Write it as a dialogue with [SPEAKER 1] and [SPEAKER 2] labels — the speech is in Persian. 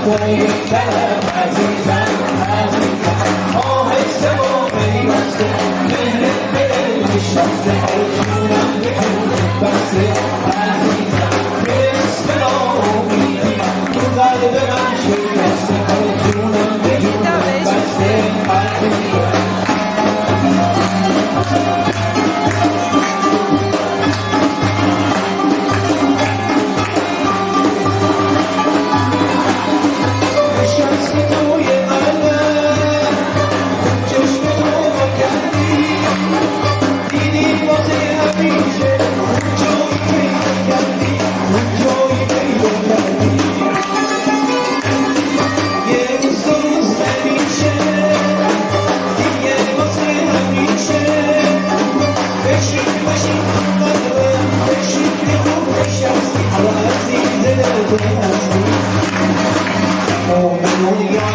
[SPEAKER 1] توی دلم عزیزم عزیزم آهسته و پیوسته مهر دل نشسته جونم به جونت بسته عزیزم مثل ناامیدی تو قلب من شکسته جونم به جونت بسته عزیزم Oh, no, you're